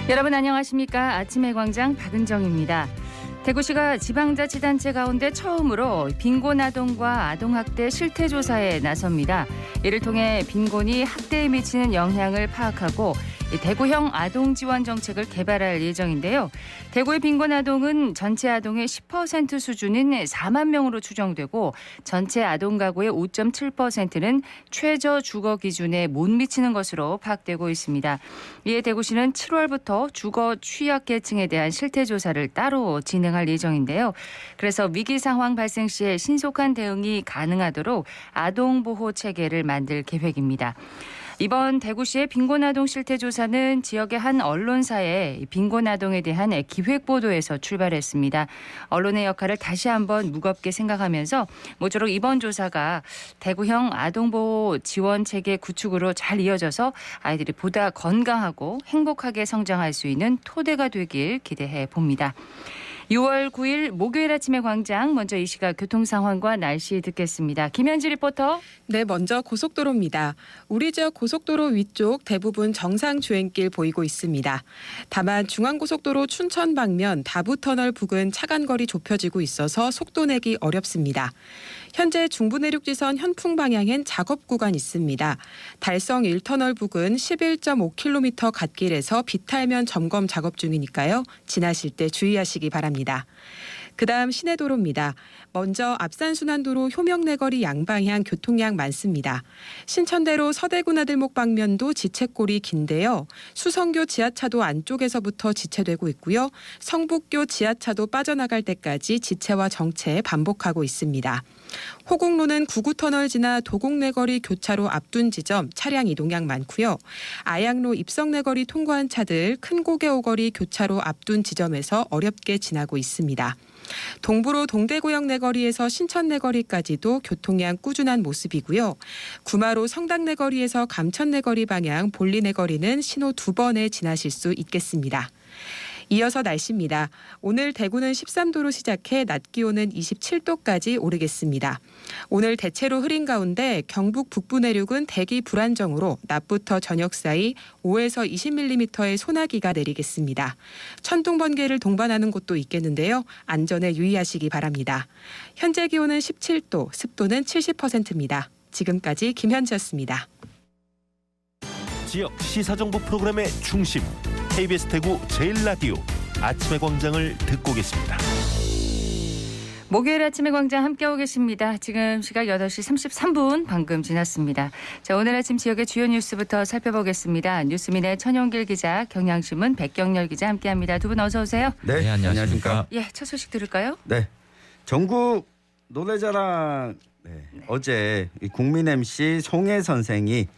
여러분 안녕하십니까? 아침의 광장 박은정입니다. 대구시가 지방자치단체 가운데 처음으로 빈곤아동과 아동학대 실태조사에 나섭니다. 이를 통해 빈곤이 학대에 미치는 영향을 파악하고 대구형 아동지원 정책을 개발할 예정인데요. 대구의 빈곤아동은 전체 아동의 10% 수준인 4만 명으로 추정되고 전체 아동 가구의 5.7%는 최저 주거 기준에 못 미치는 것으로 파악되고 있습니다. 이에 대구시는 7월부터 주거 취약계층에 대한 실태조사를 따로 진행할 예정인데요. 그래서 위기 상황 발생 시에 신속한 대응이 가능하도록 아동보호 체계를 만들 계획입니다. 이번 대구시의 빈곤아동 실태조사는 지역의 한 언론사의 빈곤아동에 대한 기획보도에서 출발했습니다. 언론의 역할을 다시 한번 무겁게 생각하면서 모쪼록 이번 조사가 대구형 아동보호 지원체계 구축으로 잘 이어져서 아이들이 보다 건강하고 행복하게 성장할 수 있는 토대가 되길 기대해 봅니다. 6월 9일 목요일 아침의 광장, 먼저 이 시각 교통 상황과 날씨 듣겠습니다. 김현지 리포터. 네, 먼저 고속도로입니다. 우리 지역 고속도로 위쪽 대부분 정상 주행길 보이고 있습니다. 다만 중앙고속도로 춘천 방면 다부터널 부근 차간거리 좁혀지고 있어서 속도 내기 어렵습니다. 현재 중부내륙지선 현풍 방향엔 작업 구간 있습니다. 달성 1터널 부근 11.5km 갓길에서 비탈면 점검 작업 중이니까요. 지나실 때 주의하시기 바랍니다. 그다음 시내도로입니다. 먼저 앞산순환도로 효명내거리 양방향 교통량 많습니다. 신천대로 서대구 나들목 방면도 지체골이 긴데요. 수성교 지하차도 안쪽에서부터 지체되고 있고요. 성북교 지하차도 빠져나갈 때까지 지체와 정체 반복하고 있습니다. 호국로는 구구터널 지나 도곡내거리 교차로 앞둔 지점 차량 이동량 많고요. 아양로 입성내거리 통과한 차들 큰고개 오거리 교차로 앞둔 지점에서 어렵게 지나고 있습니다. 동부로 동대구역 내거리에서 신천 내거리까지도 교통량 꾸준한 모습이고요. 구마로 성당 내거리에서 감천 내거리 방향 볼리 내거리는 신호 2번에 지나실 수 있겠습니다. 이어서 날씨입니다. 오늘 대구는 13도로 시작해 낮 기온은 27도까지 오르겠습니다. 오늘 대체로 흐린 가운데 경북 북부 내륙은 대기 불안정으로 낮부터 저녁 사이 5에서 20mm의 소나기가 내리겠습니다. 천둥 번개를 동반하는 곳도 있겠는데요. 안전에 유의하시기 바랍니다. 현재 기온은 17도, 습도는 70%입니다. 지금까지 김현지였습니다. 지역 시사정보 프로그램의 중심 KBS 대구 제1라디오 아침의 광장을 듣고 계십니다. 목요일 아침의 광장 함께하고 계십니다. 지금 시각 8시 33분 방금 지났습니다. 자, 오늘 아침 지역의 주요 뉴스부터 살펴보겠습니다. 뉴스민의 천용길 기자, 경향신문 백경렬 기자 함께합니다. 두 분 어서 오세요. 네, 안녕하십니까. 예, 첫 소식 들을까요? 네, 전국 노래자랑 어제 국민 MC 송혜 선생이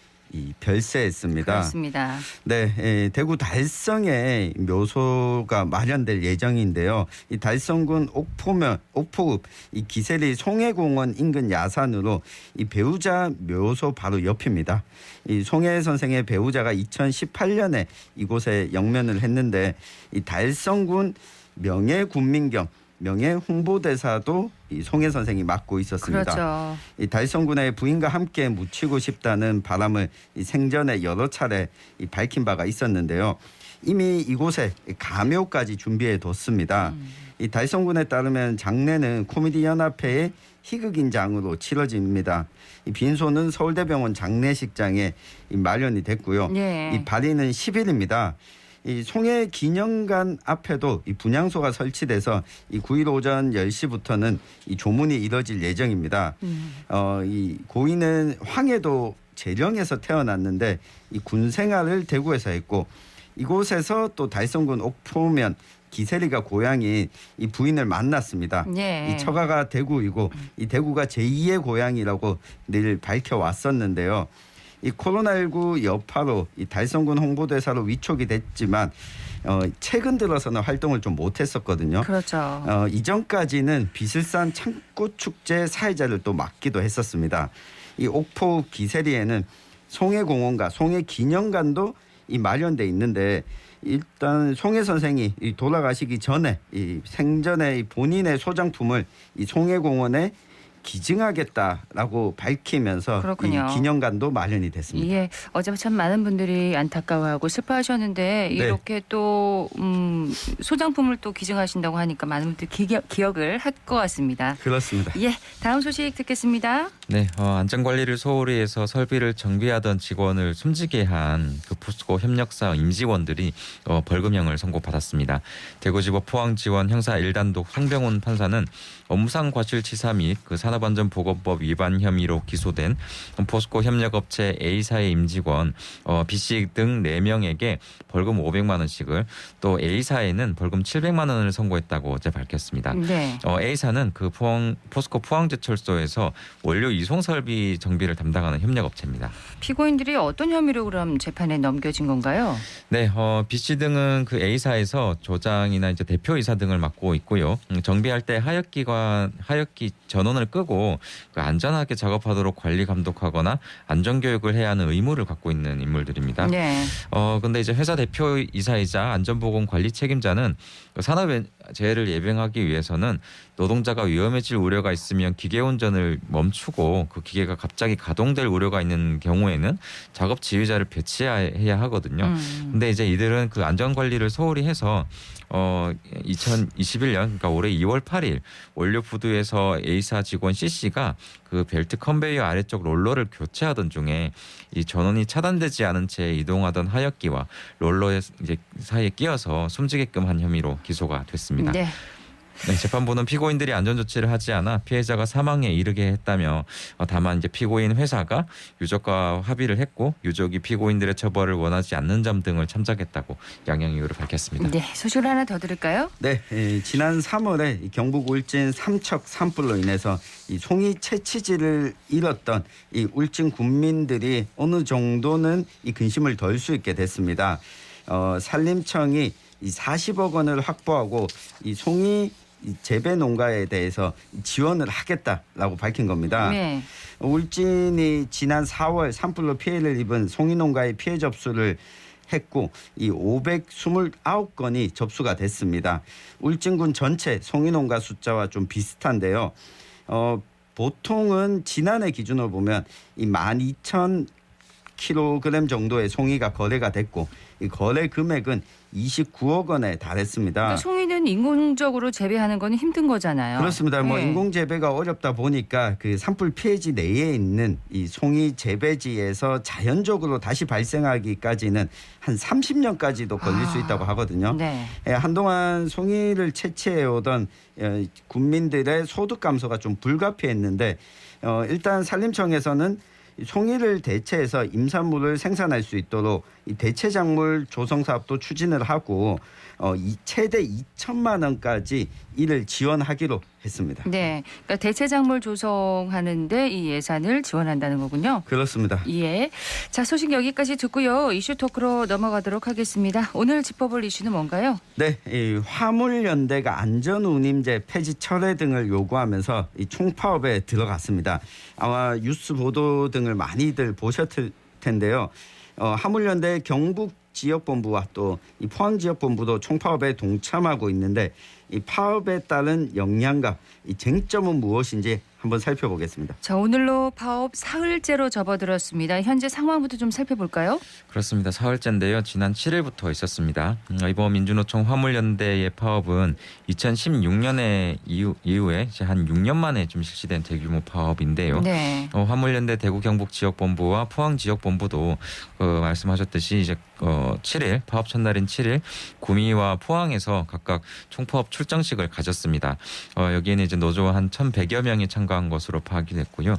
별세했습니다. 그렇습니다. 네, 대구 달성에 묘소가 마련될 예정인데요. 이 달성군 옥포읍 이 기세리 송혜공원 인근 야산으로 이 배우자 묘소 바로 옆입니다. 이 송혜 선생의 배우자가 2018년에 이곳에 영면을 했는데 이 달성군 명예군민경 명예 홍보대사도 이 송혜 선생이 맡고 있었습니다. 그렇죠. 이 달성군의 부인과 함께 묻히고 싶다는 바람을 이 생전에 여러 차례 밝힌 바가 있었는데요. 이미 이곳에 가묘까지 준비해 뒀습니다. 이 달성군에 따르면 장례는 코미디 연합회의 희극인장으로 치러집니다. 이 빈소는 서울대병원 장례식장에 마련이 됐고요. 예. 이 발인은 10일입니다. 이 송혜 기념관 앞에도 이 분향소가 설치돼서 이 9일 오전 10시부터는 이 조문이 이뤄질 예정입니다. 이 고인은 황해도 재령에서 태어났는데 이 군 생활을 대구에서 했고 이곳에서 또 달성군 옥포면 기세리가 고향인 이 부인을 만났습니다. 예. 이 처가가 대구이고 이 대구가 제2의 고향이라고 늘 밝혀왔었는데요. 이 코로나19 여파로 이 달성군 홍보대사로 위촉이 됐지만 최근 들어서는 활동을 좀 못했었거든요. 그렇죠. 이전까지는 비슬산 창꽃축제 사회자를 또 맡기도 했었습니다. 이 옥포 기세리에는 송혜공원과 송혜기념관도 이 마련돼 있는데 일단 송혜 선생이 이 돌아가시기 전에 이 생전에 본인의 소장품을 이 송혜공원에 기증하겠다라고 밝히면서 그렇군요. 이 기념관도 마련이 됐습니다. 예, 어제 참 많은 분들이 안타까워하고 슬퍼하셨는데 네. 이렇게 또 소장품을 또 기증하신다고 하니까 많은 분들이 기억을 할 것 같습니다. 그렇습니다. 예, 다음 소식 듣겠습니다. 네, 안전관리를 소홀히 해서 설비를 정비하던 직원을 숨지게 한 그 포스코 협력사 임직원들이 벌금형을 선고받았습니다. 대구지법 포항지원 형사 1단독 송병훈 판사는 업무상 과실치사 및 그 산업안전보건법 위반 혐의로 기소된 포스코 협력업체 A사의 임직원 B씨 등 4명에게 벌금 500만 원씩을 또 A사에는 벌금 700만 원을 선고했다고 어제 밝혔습니다. 네. A사는 그 포스코 포항제철소에서 원료 이송 설비 정비를 담당하는 협력업체입니다. 피고인들이 어떤 혐의로 그럼 재판에 넘겨진 건가요? 네, B씨 등은 그 A사에서 조장이나 이제 대표이사 등을 맡고 있고요. 정비할 때 하역기 전원을 끄고 그 안전하게 작업하도록 관리 감독하거나 안전교육을 해야 하는 의무를 갖고 있는 인물들입니다. 네. 근데 이제 회사 대표이사이자 안전보건 관리 책임자는 그 산업재해를 예방하기 위해서는 노동자가 위험해질 우려가 있으면 기계 운전을 멈추고 그 기계가 갑자기 가동될 우려가 있는 경우에는 작업 지휘자를 배치해야 하거든요. 근데 이제 이들은 그 안전관리를 소홀히 해서 2021년 그러니까 올해 2월 8일 원료 부두에서 A사 직원 C씨가 그 벨트 컨베이어 아래쪽 롤러를 교체하던 중에 이 전원이 차단되지 않은 채 이동하던 하역기와 롤러의 이제 사이에 끼어서 숨지게끔 한 혐의로 기소가 됐습니다. 네. 네, 재판부는 피고인들이 안전조치를 하지 않아 피해자가 사망에 이르게 했다며 다만 이제 피고인 회사가 유족과 합의를 했고 유족이 피고인들의 처벌을 원하지 않는 점 등을 참작했다고 양형 이유를 밝혔습니다. 네, 소식을 하나 더 들을까요? 네, 지난 3월에 경북 울진 삼척 산불로 인해서 이 송이 채취지를 잃었던 이 울진 군민들이 어느 정도는 이 근심을 덜 수 있게 됐습니다. 산림청이 이 40억 원을 확보하고 이 송이 재배 농가에 대해서 지원을 하겠다라고 밝힌 겁니다. 네. 울진이 지난 4월 산불로 피해를 입은 송이 농가의 피해 접수를 했고 이 529건이 접수가 됐습니다. 울진군 전체 송이 농가 숫자와 좀 비슷한데요. 보통은 지난해 기준으로 보면 이 12,000kg 정도의 송이가 거래가 됐고 이 거래 금액은 29억 원에 달했습니다. 그러니까 송이는 인공적으로 재배하는 건 힘든 거잖아요. 그렇습니다. 뭐 네. 인공 재배가 어렵다 보니까 그 산불 피해지 내에 있는 이 송이 재배지에서 자연적으로 다시 발생하기까지는 한 30년까지도 걸릴 수 있다고 하거든요. 네. 한동안 송이를 채취해 오던 군민들의 소득 감소가 좀 불가피했는데 일단 산림청에서는 송이를 대체해서 임산물을 생산할 수 있도록 이 대체 작물 조성 사업도 추진을 하고 최대 2천만 원까지 이를 지원하기로 했습니다. 네, 그러니까 대체 작물 조성하는데 이 예산을 지원한다는 거군요. 그렇습니다. 예. 자, 소식 여기까지 듣고요. 이슈 토크로 넘어가도록 하겠습니다. 오늘 짚어볼 이슈는 뭔가요? 네, 이 화물연대가 안전운임제 폐지 철회 등을 요구하면서 이 총파업에 들어갔습니다. 아마 뉴스 보도 등을 많이들 보셨을 텐데요. 화물연대 경북 지역본부와 또 이 포항지역본부도 총파업에 동참하고 있는데 이 파업에 따른 영향과 이 쟁점은 무엇인지 한번 살펴보겠습니다. 자, 오늘로 파업 사흘째로 접어들었습니다. 현재 상황부터 좀 살펴볼까요? 그렇습니다. 사흘째인데요. 지난 7일부터 있었습니다. 이번 민주노총 화물연대의 파업은 2016년에 이후에 이제 한 6년 만에 좀 실시된 대규모 파업인데요. 네. 화물연대 대구 경북 지역본부와 포항 지역본부도 말씀하셨듯이 이제 7일 파업 첫날인 7일 구미와 포항에서 각각 총파업 출정식을 가졌습니다. 여기에는 이제 노조 한 1,100여 명이 참가한 것으로 파악이 됐고요.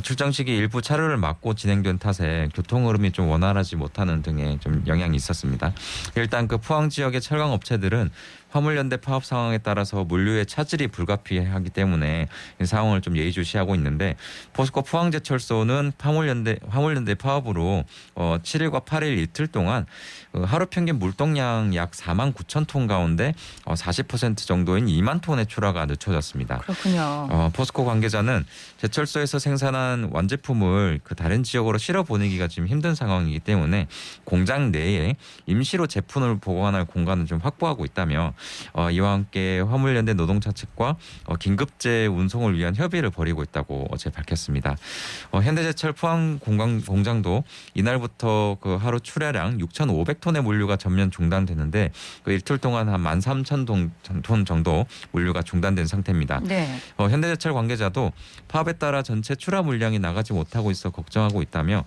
출정식이 일부 차로를 막고 진행된 탓에 교통 흐름이 좀 원활하지 못하는 등의 좀 영향이 있었습니다. 일단 그 포항 지역의 철강 업체들은 화물연대 파업 상황에 따라서 물류의 차질이 불가피하기 때문에 이 상황을 좀 예의주시하고 있는데 포스코 포항제철소는 화물연대 파업으로 7일과 8일 이틀 동안 하루 평균 물동량 약 4만 9천 톤 가운데 40% 정도인 2만 톤의 출하가 늦춰졌습니다. 그렇군요. 포스코 관계자는 제철소에서 생산한 완제품을 그 다른 지역으로 실어 보내기가 지금 힘든 상황이기 때문에 공장 내에 임시로 제품을 보관할 공간을 좀 확보하고 있다며 이와 함께 화물연대 노동자 측과 긴급재 운송을 위한 협의를 벌이고 있다고 어제 밝혔습니다. 현대제철 포항 공장도 이날부터 그 하루 출하량 6,500톤의 물류가 전면 중단되는데 그 이틀 동안 한 13,000톤 정도 물류가 중단된 상태입니다. 네. 현대제철 관계자도 파업에 따라 전체 출하 물량이 나가지 못하고 있어 걱정하고 있다며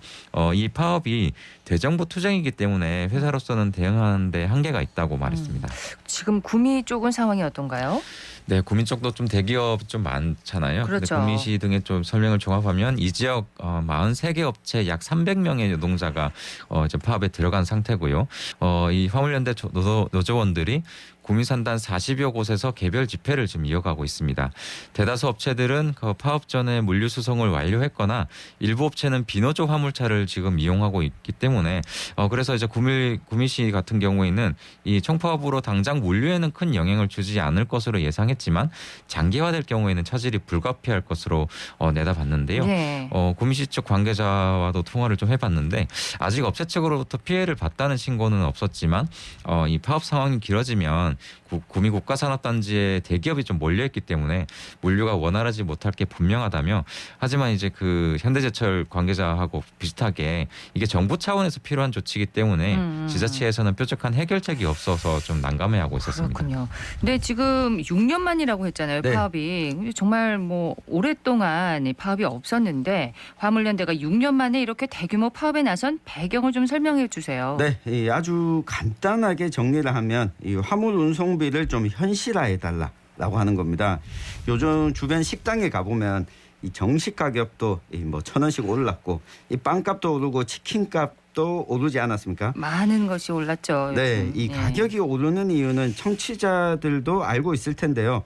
이 파업이 대정부 투쟁이기 때문에 회사로서는 대응하는 데 한계가 있다고 말했습니다. 지금 구미 쪽은 상황이 어떤가요? 네, 구미 쪽도 좀 대기업이 좀 많잖아요. 그렇죠. 근데 구미시 등의 좀 설명을 종합하면 이 지역 43개 업체 약 300명의 노동자가 이제 파업에 들어간 상태고요. 이 화물연대 노조원들이 구미 산단 40여 곳에서 개별 집회를 지금 이어가고 있습니다. 대다수 업체들은 그 파업 전에 물류 수송을 완료했거나 일부 업체는 비노조 화물차를 지금 이용하고 있기 때문에 그래서 이제 구미시 같은 경우에는 이 총파업으로 당장 물류에는 큰 영향을 주지 않을 것으로 예상했지만 장기화될 경우에는 차질이 불가피할 것으로 내다봤는데요. 네. 구미시 측 관계자와도 통화를 좀 해봤는데 아직 업체 측으로부터 피해를 봤다는 신고는 없었지만 이 파업 상황이 길어지면 구미 국가산업단지에 대기업이 좀 몰려있기 때문에 물류가 원활하지 못할 게 분명하다며 하지만 이제 그 현대제철 관계자하고 비슷하게 이게 정부 차원에서 필요한 조치이기 때문에 지자체에서는 뾰족한 해결책이 없어서 좀 난감해하고 있었습니다. 그렇군요. 근데 지금 6년 만이라고 했잖아요. 네. 파업이. 정말 뭐 오랫동안 파업이 없었는데 화물연대가 6년 만에 이렇게 대규모 파업에 나선 배경을 좀 설명해 주세요. 네, 아주 간단하게 정리를 하면 이 화물 운송비를 좀 현실화해달라고 하는 겁니다. 요즘 주변 식당에 가보면 이 정식 가격도 뭐 1,000원씩 올랐고 이 빵값도 오르고 치킨값도 오르지 않았습니까? 많은 것이 올랐죠. 네, 요즘. 이 가격이 오르는 이유는 청취자들도 알고 있을 텐데요.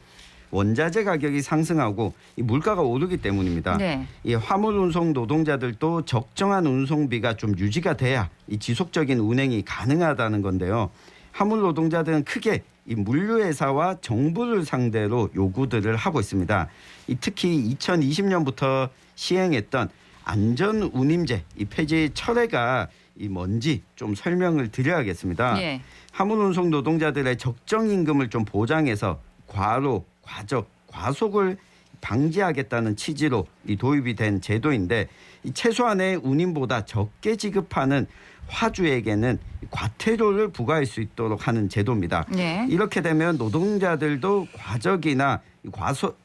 원자재 가격이 상승하고 이 물가가 오르기 때문입니다. 네. 이 화물 운송 노동자들도 적정한 운송비가 좀 유지가 돼야 이 지속적인 운행이 가능하다는 건데요. 화물 노동자들은 크게 이 물류회사와 정부를 상대로 요구들을 하고 있습니다. 특히 2020년부터 시행했던 안전운임제 이 폐지 철회가 뭔지 좀 설명을 드려야겠습니다. 예. 화물 운송 노동자들의 적정 임금을 좀 보장해서 과로, 과적, 과속을 방지하겠다는 취지로 도입이 된 제도인데 최소한의 운임보다 적게 지급하는 화주에게는 과태료를 부과할 수 있도록 하는 제도입니다. 네. 이렇게 되면 노동자들도 과적이나 과속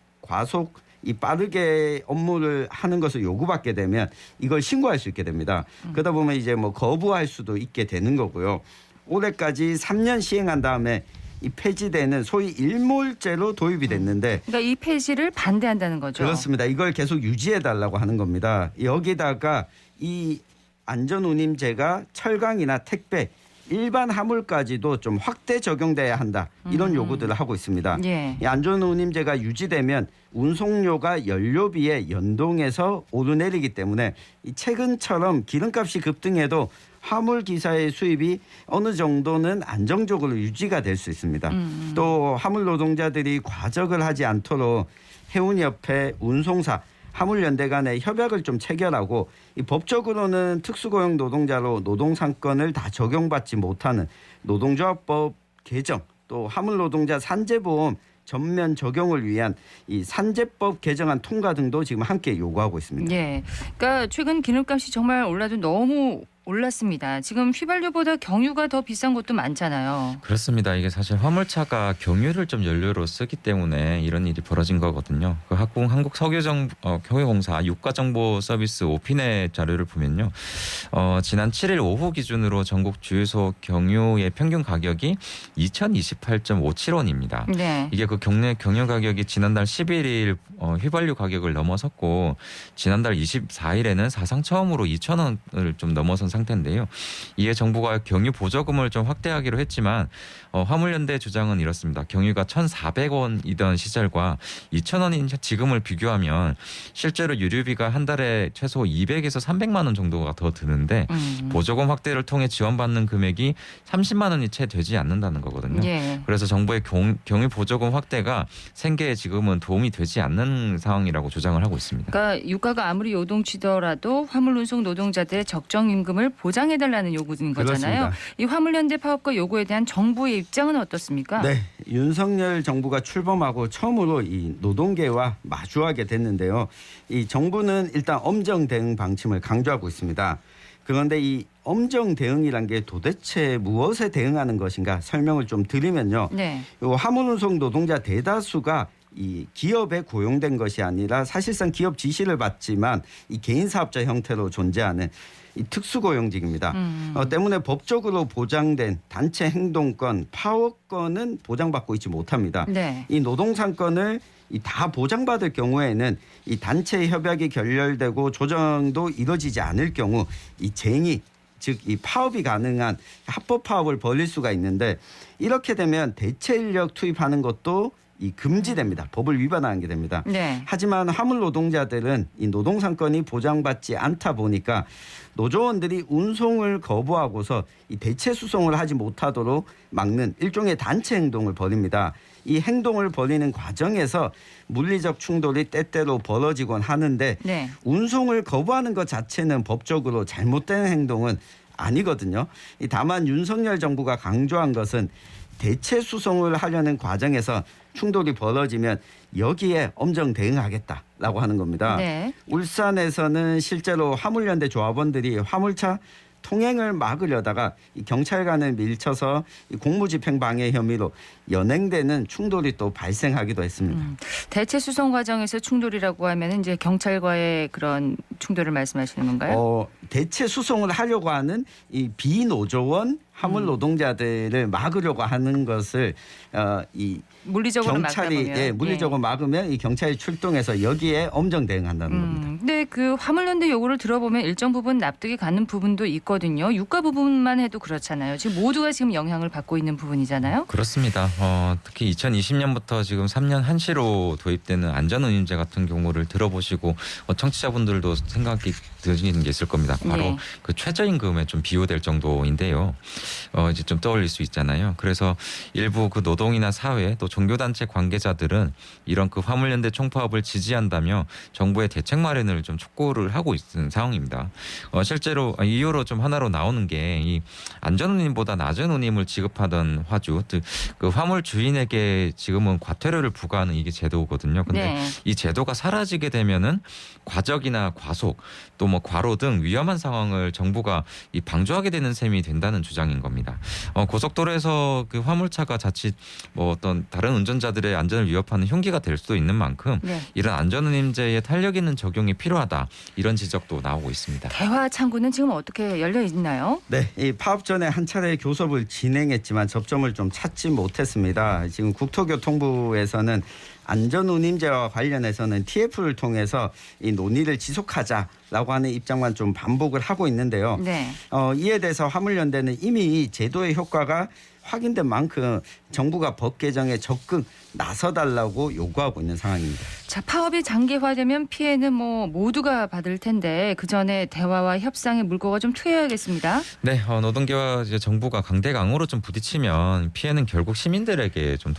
빠르게 업무를 하는 것을 요구받게 되면 이걸 신고할 수 있게 됩니다. 그러다 보면 이제 뭐 거부할 수도 있게 되는 거고요. 올해까지 3년 시행한 다음에 이 폐지되는 소위 일몰제로 도입이 됐는데 그러니까 이 폐지를 반대한다는 거죠. 그렇습니다. 이걸 계속 유지해달라고 하는 겁니다. 여기다가 이 안전운임제가 철강이나 택배, 일반 화물까지도 좀 확대 적용돼야 한다. 이런 요구들을 하고 있습니다. 예. 이 안전운임제가 유지되면 운송료가 연료비에 연동해서 오르내리기 때문에 최근처럼 기름값이 급등해도 화물 기사의 수입이 어느 정도는 안정적으로 유지가 될 수 있습니다. 또 화물 노동자들이 과적을 하지 않도록 해운협회, 운송사, 화물연대 간의 협약을 좀 체결하고 법적으로는 특수고용 노동자로 노동상권을 다 적용받지 못하는 노동조합법 개정, 또 화물노동자 산재보험 전면 적용을 위한 이 산재법 개정안 통과 등도 지금 함께 요구하고 있습니다. 예. 그러니까 최근 기름값이 정말 올라도 너무 올랐습니다. 지금 휘발유보다 경유가 더 비싼 곳도 많잖아요. 그렇습니다. 이게 사실 화물차가 경유를 좀 연료로 쓰기 때문에 이런 일이 벌어진 거거든요. 그 한국석유공사 유가정보 서비스 오피넷 자료를 보면요. 지난 7일 오후 기준으로 전국 주유소 경유의 평균 가격이 2,028.57원입니다. 네. 이게 그 국내 경유 가격이 지난달 11일 휘발유 가격을 넘어섰고 지난달 24일에는 사상 처음으로 2,000원을 좀 넘어선 상태인데요. 이에 정부가 경유 보조금을 좀 확대하기로 했지만 화물연대 주장은 이렇습니다. 경유가 1,400원이던 시절과 2,000원인 지금을 비교하면 실제로 유류비가 한 달에 최소 200에서 300만 원 정도가 더 드는데 보조금 확대를 통해 지원받는 금액이 30만 원이 채 되지 않는다는 거거든요. 예. 그래서 정부의 경유 보조금 확대가 생계에 지금은 도움이 되지 않는 상황이라고 주장을 하고 있습니다. 그러니까 유가가 아무리 요동치더라도 화물운송 노동자들의 적정 임금을 생존을 보장해달라는 요구인 거잖아요. 그렇습니다. 이 화물연대 파업과 요구에 대한 정부의 입장은 어떻습니까? 네, 윤석열 정부가 출범하고 처음으로 이 노동계와 마주하게 됐는데요. 이 정부는 일단 엄정 대응 방침을 강조하고 있습니다. 그런데 이 엄정 대응이란 게 도대체 무엇에 대응하는 것인가 설명을 좀 드리면요. 네. 요 화물운송 노동자 대다수가 이 기업에 고용된 것이 아니라 사실상 기업 지시를 받지만 이 개인 사업자 형태로 존재하는 이 특수고용직입니다. 때문에 법적으로 보장된 단체 행동권, 파업권은 보장받고 있지 못합니다. 네. 이 노동상권을 다 보장받을 경우에는 이 단체 협약이 결렬되고 조정도 이루어지지 않을 경우 이 쟁의 즉 이 파업이 가능한 합법 파업을 벌일 수가 있는데 이렇게 되면 대체 인력 투입하는 것도 이 금지됩니다. 법을 위반하는 게 됩니다. 네. 하지만 화물 노동자들은 이 노동상권이 보장받지 않다 보니까 노조원들이 운송을 거부하고서 이 대체 수송을 하지 못하도록 막는 일종의 단체 행동을 벌입니다. 이 행동을 벌이는 과정에서 물리적 충돌이 때때로 벌어지곤 하는데 네. 운송을 거부하는 것 자체는 법적으로 잘못된 행동은 아니거든요. 다만 윤석열 정부가 강조한 것은 대체 수송을 하려는 과정에서 충돌이 벌어지면 여기에 엄정 대응하겠다라고 하는 겁니다. 네. 울산에서는 실제로 화물연대 조합원들이 화물차 통행을 막으려다가 이 경찰관을 밀쳐서 이 공무집행 방해 혐의로 연행되는 충돌이 또 발생하기도 했습니다. 대체 수송 과정에서 충돌이라고 하면 이제 경찰과의 그런 충돌을 말씀하시는 건가요? 대체 수송을 하려고 하는 이 비노조원 화물 노동자들을 막으려고 하는 것을 이 물리적으로 경찰이 물리적으로 막으면 이 경찰이 출동해서 여기에 엄정 대응한다는 겁니다. 근데 그 화물연대 요구를 들어보면 일정 부분 납득이 가는 부분도 있거든요. 유가 부분만 해도 그렇잖아요. 지금 모두가 지금 영향을 받고 있는 부분이잖아요. 그렇습니다. 특히 2020년부터 지금 3년 한시로 도입되는 안전운임제 같은 경우를 들어보시고 청취자분들도 생각이 드시는 게 있을 겁니다. 바로 네. 그 최저임금에 좀 비교될 정도인데요. 이제 좀 떠올릴 수 있잖아요. 그래서 일부 그 노동이나 사회 또 종교단체 관계자들은 이런 그 화물연대 총파업을 지지한다며 정부의 대책 마련을 좀 촉구를 하고 있는 상황입니다. 실제로 이유로 좀 하나로 나오는 게 이 안전운임보다 낮은 운임을 지급하던 화주, 그 화물 주인에게 지금은 과태료를 부과하는 이게 제도거든요. 근데 네. 이 제도가 사라지게 되면은 과적이나 과속 또 뭐 과로 등 위험한 상황을 정부가 이 방조하게 되는 셈이 된다는 주장인 겁니다. 고속도로에서 그 화물차가 자칫 뭐 어떤 다른 운전자들의 안전을 위협하는 흉기가 될 수도 있는 만큼 네. 이런 안전운임제의 탄력 있는 적용이 필요하다 이런 지적도 나오고 있습니다. 대화 창구는 지금 어떻게 열려 있나요? 네, 이 파업 전에 한 차례 교섭을 진행했지만 접점을 좀 찾지 못했습니다. 지금 국토교통부에서는 안전운임제와 관련해서는 TF를 통해서 이 논의를 지속하자라고 하는 입장만 좀 반복을 하고 있는데요. 네. 이에 대해서 화물연대는 이미 이 제도의 효과가 확인된 만큼 정부가 법 개정에 적극 나서달라고 요구하고 있는 상황입니다. 자, 파업이 장기화되면 피해는 뭐 모두가 받을 텐데 그 전에 대화와 협상의 물꼬가 좀 트여야겠습니다. 네, 노동계와 이제 정부가 강대강으로 좀 부딪히면 피해는 결국 시민들에게 좀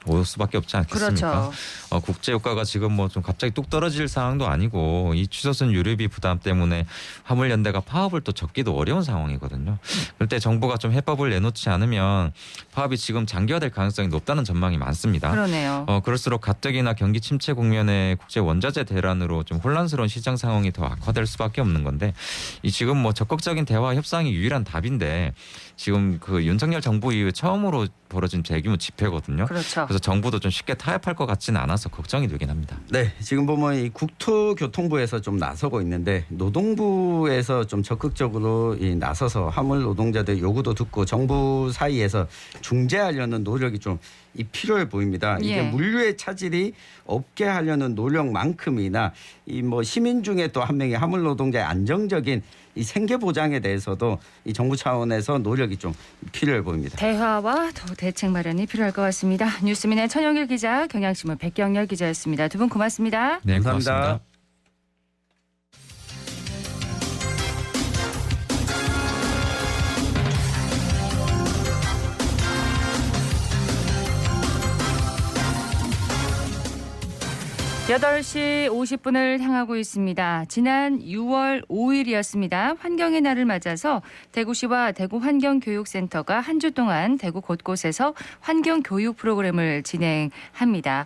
올 수밖에 없지 않겠습니까? 그렇죠. 국제 유가가 지금 뭐 좀 갑자기 뚝 떨어질 상황도 아니고 이 취소선 유류비 부담 때문에 화물연대가 파업을 또 접기도 어려운 상황이거든요. 그럴 때 정부가 좀 해법을 내놓지 않으면 파업이 지금 장기화될 가능성이 높다는 전망이 많습니다. 그러네요. 그럴수록 가뜩이나 경기 침체 국면에 국제 원자재 대란으로 좀 혼란스러운 시장 상황이 더 악화될 수밖에 없는 건데 이 지금 뭐 적극적인 대화 협상이 유일한 답인데 지금 그 윤석열 정부 이후에 처음으로 벌어진 대규모 집회거든요. 그렇죠. 그래서 정부도 좀 쉽게 타협할 것 같지는 않아서 걱정이 되긴 합니다. 네, 지금 보면 이 국토교통부에서 좀 나서고 있는데 노동부에서 좀 적극적으로 나서서 화물 노동자들 요구도 듣고 정부 사이에서 중재하려는 노력이 좀 필요해 보입니다. 이게 예. 물류의 차질이 없게 하려는 노력만큼이나 이 뭐 시민 중에 또 한 명의 화물 노동자의 안정적인 이 생계 보장에 대해서도 이 정부 차원에서 노력이 좀 필요해 보입니다. 대화와 더 대책 마련이 필요할 것 같습니다. 뉴스민의 천영길 기자, 경향신문 백경열 기자였습니다. 두 분 고맙습니다. 네, 감사합니다. 고맙습니다. 8시 50분을 향하고 있습니다. 지난 6월 5일이었습니다. 환경의 날을 맞아서 대구시와 대구환경교육센터가 한 주 동안 대구 곳곳에서 환경교육 프로그램을 진행합니다.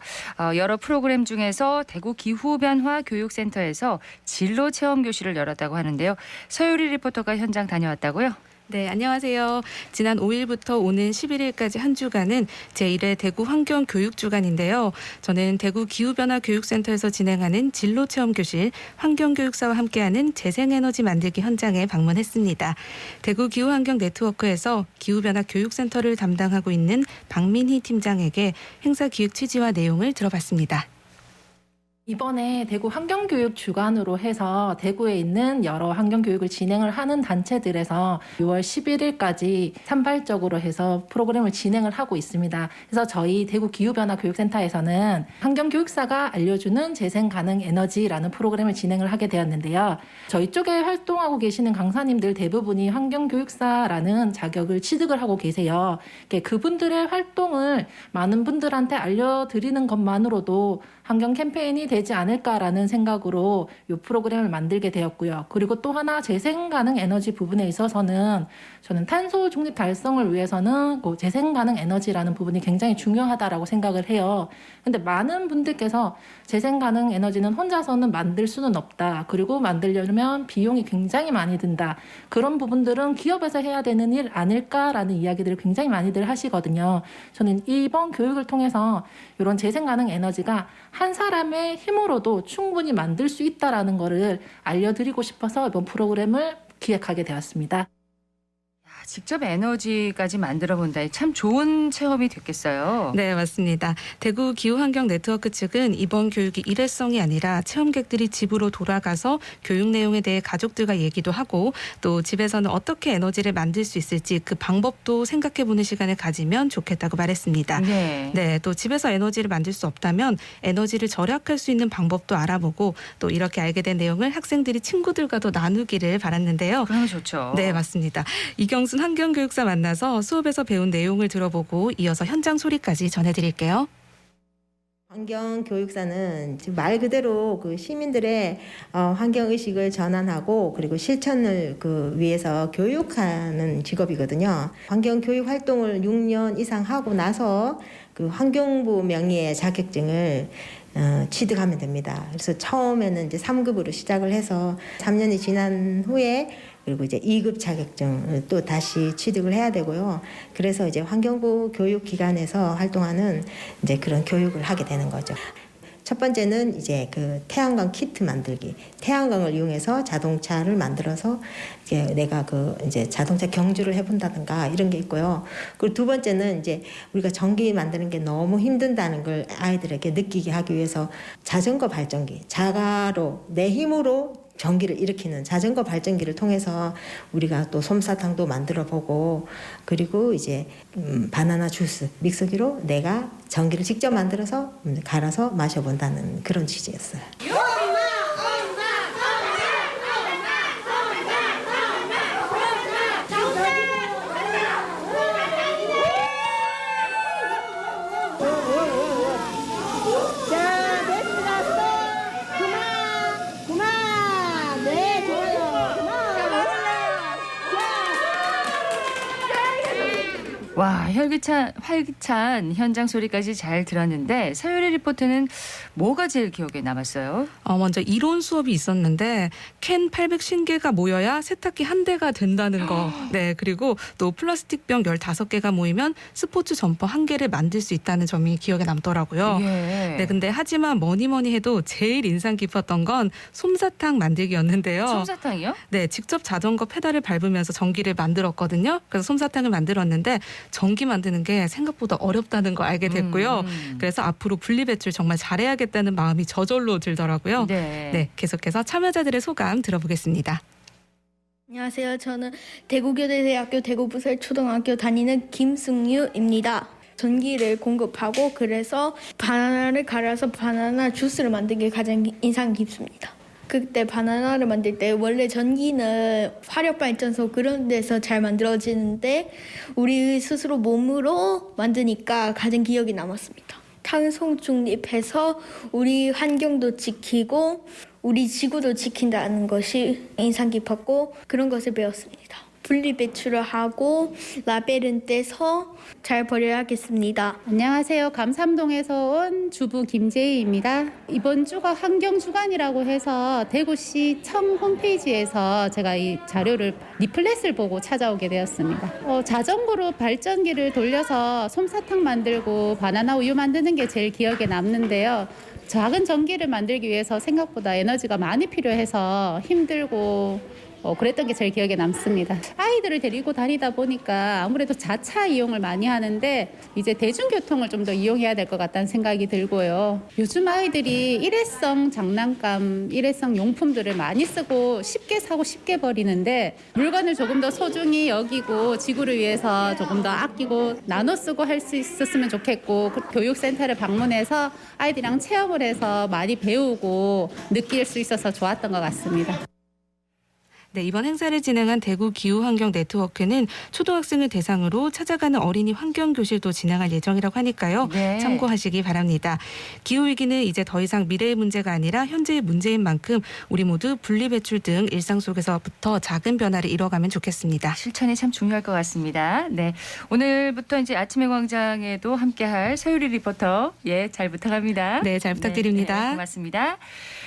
여러 프로그램 중에서 대구기후변화교육센터에서 진로체험교실을 열었다고 하는데요. 서유리 리포터가 현장 다녀왔다고요? 네, 안녕하세요. 지난 5일부터 오는 11일까지 한 주간은 제1회 대구 환경교육주간인데요. 저는 대구 기후변화교육센터에서 진행하는 진로체험교실 환경교육사와 함께하는 재생에너지 만들기 현장에 방문했습니다. 대구 기후환경네트워크에서 기후변화교육센터를 담당하고 있는 박민희 팀장에게 행사 기획 취지와 내용을 들어봤습니다. 이번에 대구 환경교육 주간으로 해서 대구에 있는 여러 환경교육을 진행을 하는 단체들에서 6월 11일까지 산발적으로 해서 프로그램을 진행을 하고 있습니다. 그래서 저희 대구 기후변화교육센터에서는 환경교육사가 알려주는 재생가능에너지라는 프로그램을 진행을 하게 되었는데요. 저희 쪽에 활동하고 계시는 강사님들 대부분이 환경교육사라는 자격을 취득을 하고 계세요. 그분들의 활동을 많은 분들한테 알려드리는 것만으로도 환경 캠페인이 되지 않을까라는 생각으로 이 프로그램을 만들게 되었고요. 그리고 또 하나 재생가능 에너지 부분에 있어서는 저는 탄소 중립 달성을 위해서는 그 재생가능 에너지라는 부분이 굉장히 중요하다라고 생각을 해요. 근데 많은 분들께서 재생가능 에너지는 혼자서는 만들 수는 없다. 그리고 만들려면 비용이 굉장히 많이 든다. 그런 부분들은 기업에서 해야 되는 일 아닐까라는 이야기들을 굉장히 많이들 하시거든요. 저는 이번 교육을 통해서 이런 재생가능 에너지가 한 사람의 힘으로도 충분히 만들 수 있다라는 거를 알려드리고 싶어서 이번 프로그램을 기획하게 되었습니다. 직접 에너지까지 만들어 본다. 참 좋은 체험이 됐겠어요. 네, 맞습니다. 대구 기후환경네트워크 측은 이번 교육이 일회성이 아니라 체험객들이 집으로 돌아가서 교육 내용에 대해 가족들과 얘기도 하고 또 집에서는 어떻게 에너지를 만들 수 있을지 그 방법도 생각해보는 시간을 가지면 좋겠다고 말했습니다. 네, 또 집에서 에너지를 만들 수 없다면 에너지를 절약할 수 있는 방법도 알아보고 또 이렇게 알게 된 내용을 학생들이 친구들과도 나누기를 바랐는데요. 그러면 좋죠. 네, 맞습니다. 이경순 환경교육사 만나서 수업에서 배운 내용을 들어보고 이어서 현장 소리까지 전해드릴게요. 환경교육사는 말 그대로 그 시민들의 환경의식을 전환하고 그리고 실천을 위해서 교육하는 직업이거든요. 환경교육 활동을 6년 이상 하고 나서 그 환경부 명의의 자격증을 취득하면 됩니다. 그래서 처음에는 이제 3급으로 시작을 해서 3년이 지난 후에 그리고 이제 2급 자격증을 또 다시 취득을 해야 되고요. 그래서 이제 환경부 교육기관에서 활동하는 이제 그런 교육을 하게 되는 거죠. 첫 번째는 이제 그 태양광 키트 만들기. 태양광을 이용해서 자동차를 만들어서 이제 내가 이제 자동차 경주를 해본다든가 이런 게 있고요. 그리고 두 번째는 이제 우리가 전기 만드는 게 너무 힘든다는 걸 아이들에게 느끼게 하기 위해서 자전거 발전기, 자가로 내 힘으로 전기를 일으키는 자전거 발전기를 통해서 우리가 또 솜사탕도 만들어 보고 그리고 이제 바나나 주스 믹서기로 내가 전기를 직접 만들어서 갈아서 마셔본다는 그런 취지였어요. 와, 활기찬 현장 소리까지 잘 들었는데 서유리 리포터는 뭐가 제일 기억에 남았어요? 먼저 이론 수업이 있었는데 캔 850개가 모여야 세탁기 한 대가 된다는 거. 네, 그리고 또 플라스틱 병 15개가 모이면 스포츠 점퍼 1개를 만들 수 있다는 점이 기억에 남더라고요. 예. 네, 근데 하지만 뭐니 해도 제일 인상 깊었던 건 솜사탕 만들기였는데요. 솜사탕이요? 네, 직접 자전거 페달을 밟으면서 전기를 만들었거든요. 그래서 솜사탕을 만들었는데 전기 만드는 게 생각보다 어렵다는 거 알게 됐고요. 그래서 앞으로 분리배출 정말 잘해야겠다는 마음이 저절로 들더라고요. 네. 계속해서 참여자들의 소감 들어보겠습니다. 안녕하세요. 저는 대구교대대학교 대구부설초등학교 다니는 김승유입니다. 전기를 공급하고 그래서 바나나를 갈아서 바나나 주스를 만든 게 가장 인상 깊습니다. 그때 바나나를 만들 때 원래 전기는 화력발전소 그런 데서 잘 만들어지는데 우리 스스로 몸으로 만드니까 가장 기억이 남았습니다. 탄소 중립해서 우리 환경도 지키고 우리 지구도 지킨다는 것이 인상 깊었고 그런 것을 배웠습니다. 분리배출을 하고 라벨은 떼서 잘 버려야겠습니다. 안녕하세요. 감삼동에서 온 주부 김재희입니다. 이번 주가 환경주간이라고 해서 대구시청 홈페이지에서 제가 이 자료를 리플렛을 보고 찾아오게 되었습니다. 자전거로 발전기를 돌려서 솜사탕 만들고 바나나 우유 만드는 게 제일 기억에 남는데요. 작은 전기를 만들기 위해서 생각보다 에너지가 많이 필요해서 힘들고 그랬던 게 제일 기억에 남습니다. 아이들을 데리고 다니다 보니까 아무래도 자차 이용을 많이 하는데 이제 대중교통을 좀 더 이용해야 될 것 같다는 생각이 들고요. 요즘 아이들이 일회성 장난감, 일회성 용품들을 많이 쓰고 쉽게 사고 쉽게 버리는데 물건을 조금 더 소중히 여기고 지구를 위해서 조금 더 아끼고 나눠 쓰고 할 수 있었으면 좋겠고 교육센터를 방문해서 아이들이랑 체험을 해서 많이 배우고 느낄 수 있어서 좋았던 것 같습니다. 네, 이번 행사를 진행한 대구 기후환경 네트워크는 초등학생을 대상으로 찾아가는 어린이 환경교실도 진행할 예정이라고 하니까요. 네. 참고하시기 바랍니다. 기후위기는 이제 더 이상 미래의 문제가 아니라 현재의 문제인 만큼 우리 모두 분리배출 등 일상 속에서부터 작은 변화를 이뤄가면 좋겠습니다. 실천이 참 중요할 것 같습니다. 네, 오늘부터 이제 아침의 광장에도 함께할 서유리 리포터 잘 부탁합니다. 네, 잘 부탁드립니다. 네, 고맙습니다.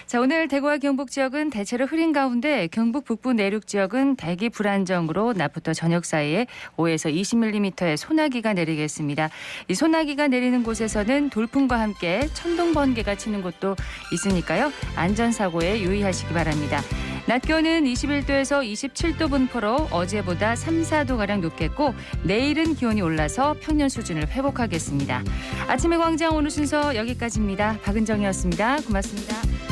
자, 오늘 대구와 경북 지역은 대체로 흐린 가운데 경북 북부 내륙 지역은 대기 불안정으로 낮부터 저녁 사이에 5에서 20mm의 소나기가 내리겠습니다. 이 소나기가 내리는 곳에서는 돌풍과 함께 천둥 번개가 치는 곳도 있으니까요. 안전사고에 유의하시기 바랍니다. 낮 기온은 21도에서 27도 분포로 어제보다 3, 4도가량 높겠고 내일은 기온이 올라서 평년 수준을 회복하겠습니다. 아침의 광장 오늘 순서 여기까지입니다. 박은정이었습니다. 고맙습니다.